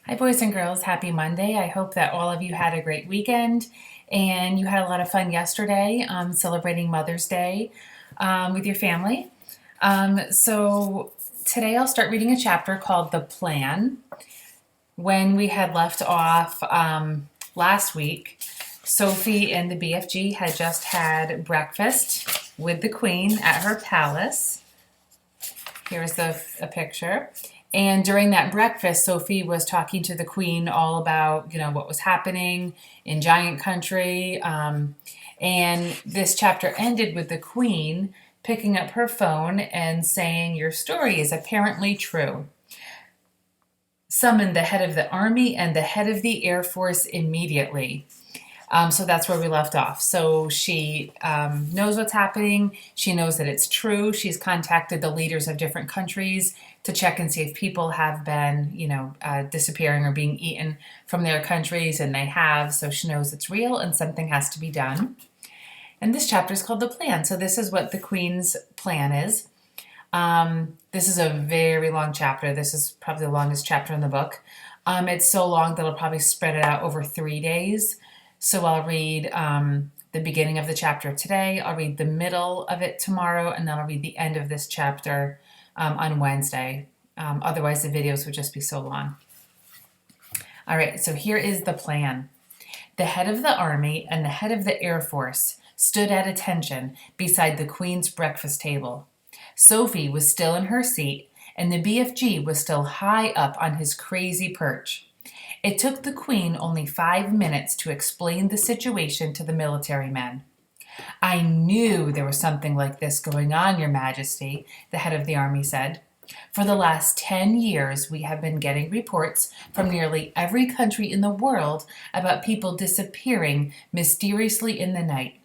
Hi, boys and girls. Happy Monday. I hope that all of you had a great weekend and you had a lot of fun yesterday celebrating Mother's Day with your family. So today I'll start reading a chapter called The Plan. When we had left off last week, Sophie and the BFG had just had breakfast with the Queen at her palace. Here's a picture. And during that breakfast, Sophie was talking to the Queen all about, what was happening in Giant Country. And this chapter ended with the Queen picking up her phone and saying, "Your story is apparently true. Summon the head of the army and the head of the Air Force immediately." So that's where we left off. So she knows what's happening. She knows that it's true. She's contacted the leaders of different countries to check and see if people have been, disappearing or being eaten from their countries, and they have. So she knows it's real and something has to be done. And this chapter is called The Plan. So this is what the Queen's plan is. This is a very long chapter. This is probably the longest chapter in the book. It's so long that I'll probably spread it out over 3 days. So I'll read the beginning of the chapter today, I'll read the middle of it tomorrow, and then I'll read the end of this chapter on Wednesday. Otherwise, the videos would just be so long. All right, so here is the plan. The head of the army and the head of the Air Force stood at attention beside the Queen's breakfast table. Sophie was still in her seat, and the BFG was still high up on his crazy perch. It took the Queen only 5 minutes to explain the situation to the military men. "I knew there was something like this going on, Your Majesty," the head of the army said. "For the last 10 years, we have been getting reports from nearly every country in the world about people disappearing mysteriously in the night.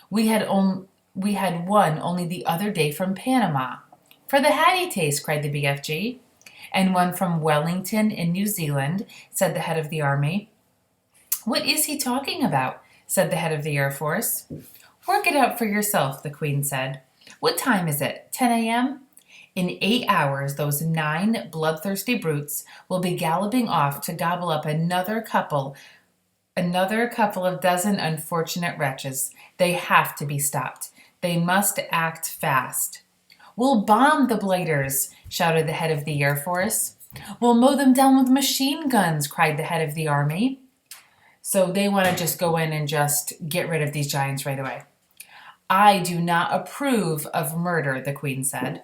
We had one only the other day from Panama." "For the Hattie taste," cried the BFG. "And one from Wellington in New Zealand," said the head of the army. "What is he talking about?" said the head of the Air Force. "Work it out for yourself," the Queen said. "What time is it? 10 a.m.? In 8 hours, those 9 bloodthirsty brutes will be galloping off to gobble up another couple of dozen unfortunate wretches. They have to be stopped. They must act fast." "We'll bomb the blighters," shouted the head of the Air Force. "We'll mow them down with machine guns," cried the head of the army. So they want to just go in and just get rid of these giants right away. "I do not approve of murder," the Queen said.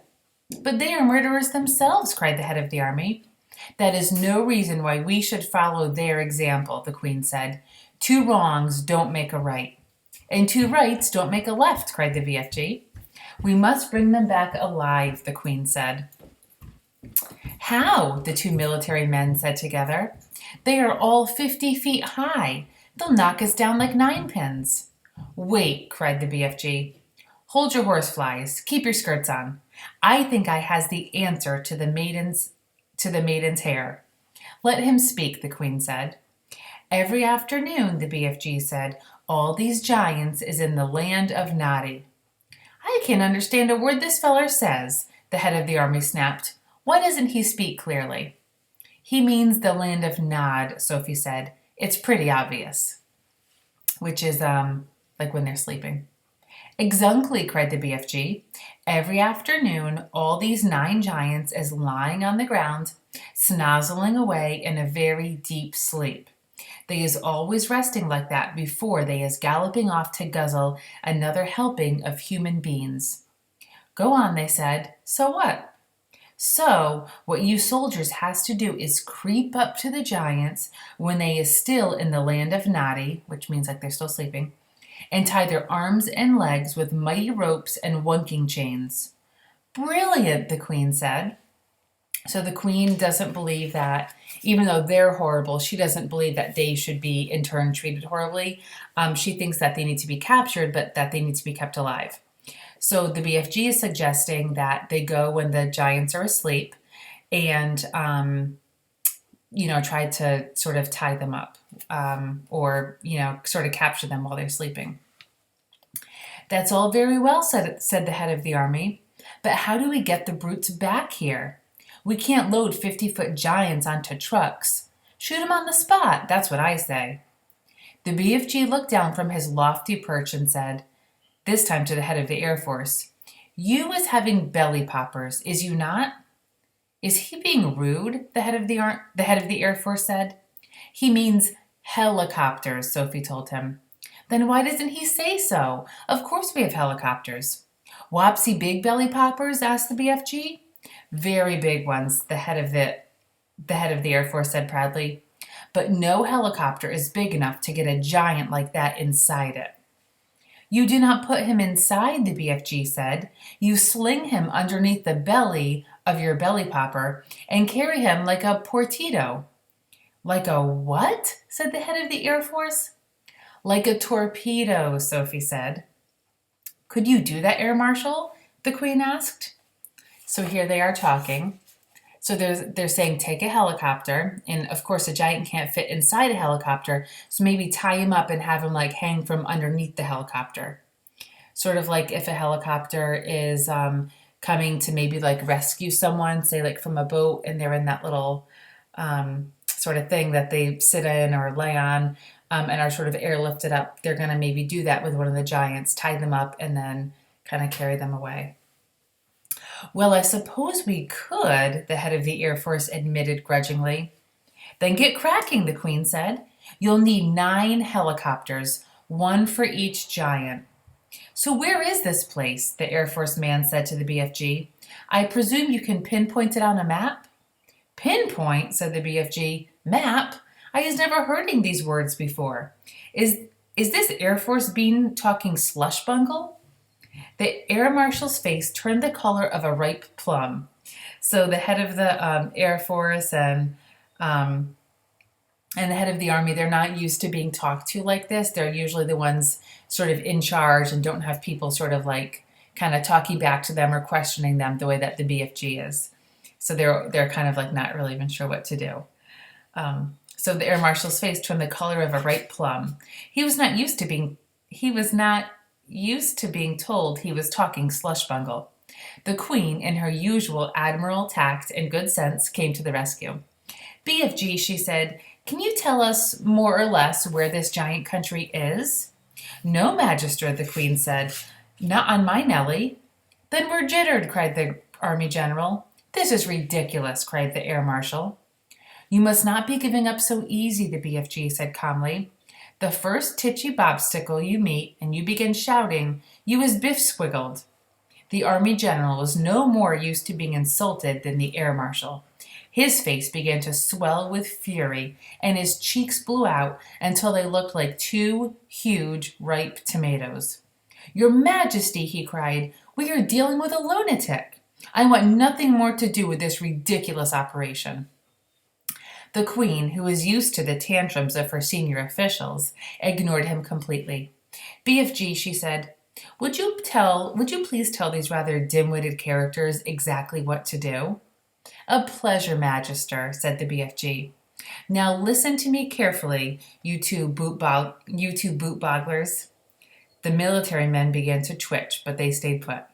"But they are murderers themselves," cried the head of the army. "That is no reason why we should follow their example," the Queen said. "Two wrongs don't make a right." "And two rights don't make a left," cried the BFG. "We must bring them back alive," the Queen said. "How?" the 2 military men said together. "They are all 50 feet high. They'll knock us down like 9-pins. "Wait," cried the BFG. "Hold your horseflies. Keep your skirts on. I think I has the answer to the maiden's hair." "Let him speak," the Queen said. "Every afternoon," the BFG said, "all these giants is in the land of Noddy." "I can't understand a word this feller says," the head of the army snapped. "Why doesn't he speak clearly?" "He means the land of Nod," Sophie said. "It's pretty obvious." Which is, like when they're sleeping. "Exactly," cried the BFG. "Every afternoon, all these 9 giants is lying on the ground, snozzling away in a very deep sleep. They is always resting like that before they is galloping off to guzzle another helping of human beings." "Go on," they said. "So what?" "So what you soldiers has to do is creep up to the giants when they is still in the land of Noddy," which means like they're still sleeping, "and tie their arms and legs with mighty ropes and wunking chains." "Brilliant," the Queen said. So the Queen doesn't believe that, even though they're horrible, she doesn't believe that they should be in turn treated horribly. She thinks that they need to be captured, but that they need to be kept alive. So the BFG is suggesting that they go when the giants are asleep and, try to sort of tie them up or, sort of capture them while they're sleeping. "That's all very well," said the head of the army, "but how do we get the brutes back here? We can't load 50-foot giants onto trucks. Shoot him on the spot, that's what I say. The BFG looked down from his lofty perch and said, this time to the head of the Air Force, "You is having belly poppers, is you not?" "Is he being rude?" The head of the Air Force said. "He means helicopters," Sophie told him. "Then why doesn't he say so? Of course we have helicopters." "Wopsy big belly poppers?" asked the BFG. "Very big ones," the head of the Air Force said proudly. "But no helicopter is big enough to get a giant like that inside it." "You do not put him inside," the BFG said. "You sling him underneath the belly of your belly popper and carry him like a portito." "Like a what?" said the head of the Air Force. "Like a torpedo," Sophie said. "Could you do that, Air Marshal?" the Queen asked. So here they are talking. So they're saying take a helicopter, and of course a giant can't fit inside a helicopter, so maybe tie him up and have him like hang from underneath the helicopter. Sort of like if a helicopter is coming to maybe like rescue someone, say like from a boat, and they're in that little sort of thing that they sit in or lay on and are sort of airlifted up. They're going to maybe do that with one of the giants, tie them up, and then kind of carry them away. "Well, I suppose we could," the head of the Air Force admitted grudgingly. "Then get cracking," the Queen said. "You'll need 9 helicopters, one for each giant." "So where is this place?" the Air Force man said to the BFG. "I presume you can pinpoint it on a map?" "Pinpoint," said the BFG. "Map? I has never heard these words before. Is this Air Force bean talking slush bungle?" The Air Marshal's face turned the color of a ripe plum. So the head of the Air Force and the head of the Army, they're not used to being talked to like this. They're usually the ones sort of in charge and don't have people sort of like kind of talking back to them or questioning them the way that the BFG is. So they're kind of like not really even sure what to do. So the Air Marshal's face turned the color of a ripe plum. He was not used to being told he was talking slush bungle. The Queen, in her usual admiral tact and good sense, came to the rescue. "BFG," she said, "can you tell us more or less where this giant country is?" "No, Magister," the Queen said, "not on my Nelly." "Then we're jittered," cried the Army General. "This is ridiculous," cried the Air Marshal. "You must not be giving up so easy," the BFG said calmly. "The first titchy bobstickle you meet and you begin shouting, you is biff squiggled." The Army General was no more used to being insulted than the Air Marshal. His face began to swell with fury, and his cheeks blew out until they looked like 2 huge, ripe tomatoes. "Your Majesty," he cried, "we are dealing with a lunatic. I want nothing more to do with this ridiculous operation." The Queen, who was used to the tantrums of her senior officials, ignored him completely. "BFG," she said, would you please tell these rather dim-witted characters exactly what to do?" "A pleasure, Magister," said the BFG. "Now listen to me carefully, you two boot-bogglers." The military men began to twitch, but they stayed put.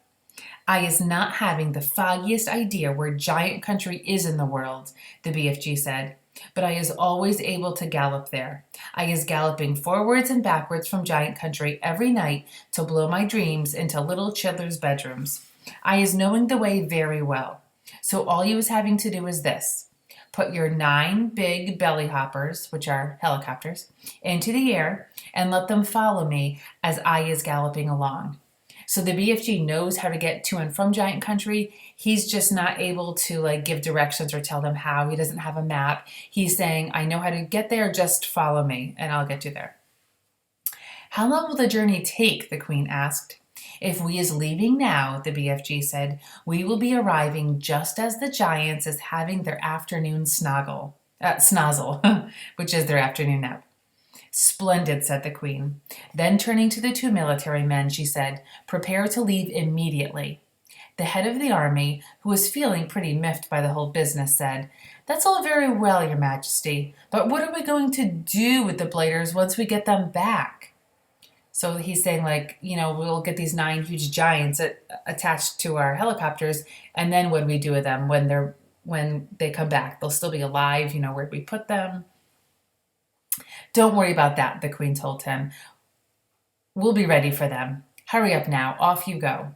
"I is not having the foggiest idea where giant country is in the world," the BFG said, "but I is always able to gallop there. I is galloping forwards and backwards from giant country every night to blow my dreams into little children's bedrooms. I is knowing the way very well. So all you is having to do is this. Put your 9 big belly hoppers, which are helicopters, into the air and let them follow me as I is galloping along." So the BFG knows how to get to and from giant country. He's just not able to like give directions or tell them how. He doesn't have a map. He's saying, "I know how to get there, just follow me and I'll get you there." "How long will the journey take?" the Queen asked. "If we is leaving now," the BFG said, "we will be arriving just as the giants is having their afternoon snozzle, which is their afternoon nap." "Splendid," said the Queen. Then turning to the 2 military men, she said, "Prepare to leave immediately." The head of the army, who was feeling pretty miffed by the whole business, said, "That's all very well, Your Majesty, but what are we going to do with the blighters once we get them back?" So he's saying, like, we'll get these 9 huge giants attached to our helicopters, and then what do we do with them when they come back? They'll still be alive, where do we put them? Don't worry about that, the queen told him. We'll be ready for them. Hurry up now, off you go.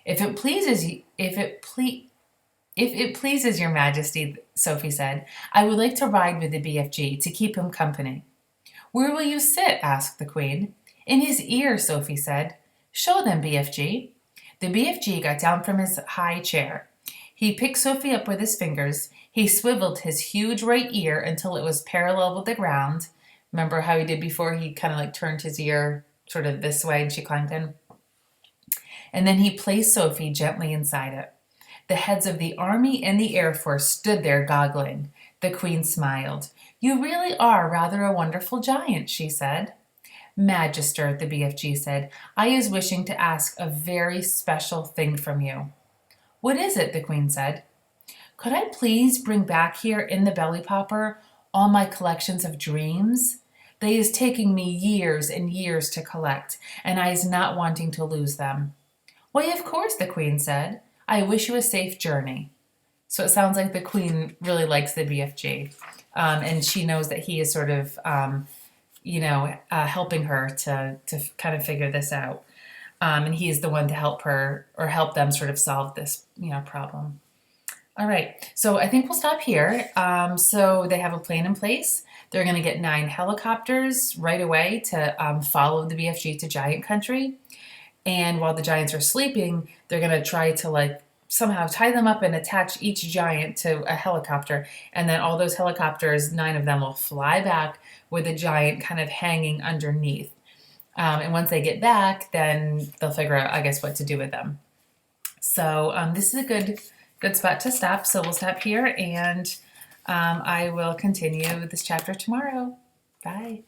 If it pleases you, if it pleases your majesty, Sophie said, I would like to ride with the BFG to keep him company. Where will you sit? Asked the queen. In his ear, Sophie said. Show them, BFG. The BFG got down from his high chair. He picked Sophie up with his fingers. He swiveled his huge right ear until it was parallel with the ground. Remember how he did before? He kind of like turned his ear sort of this way and she climbed in. And then he placed Sophie gently inside it. The heads of the Army and the Air Force stood there goggling. The queen smiled. You really are rather a wonderful giant, she said. Magister, the BFG said, I is wishing to ask a very special thing from you. What is it? The queen said. Could I please bring back here in the belly popper all my collections of dreams? They is taking me years and years to collect, and I is not wanting to lose them. Why, of course, the queen said. I wish you a safe journey. So it sounds like the queen really likes the BFG, and she knows that he is sort of, helping her to kind of figure this out. And he is the one to help her or help them sort of solve this, problem. All right, so I think we'll stop here. So they have a plan in place. They're going to get 9 helicopters right away to follow the BFG to Giant Country. And while the giants are sleeping, they're going to try to somehow tie them up and attach each giant to a helicopter. And then all those helicopters, 9 of them will fly back with the giant kind of hanging underneath. And once they get back, then they'll figure out, I guess, what to do with them. So this is a good spot to stop. So we'll stop here and I will continue this chapter tomorrow. Bye.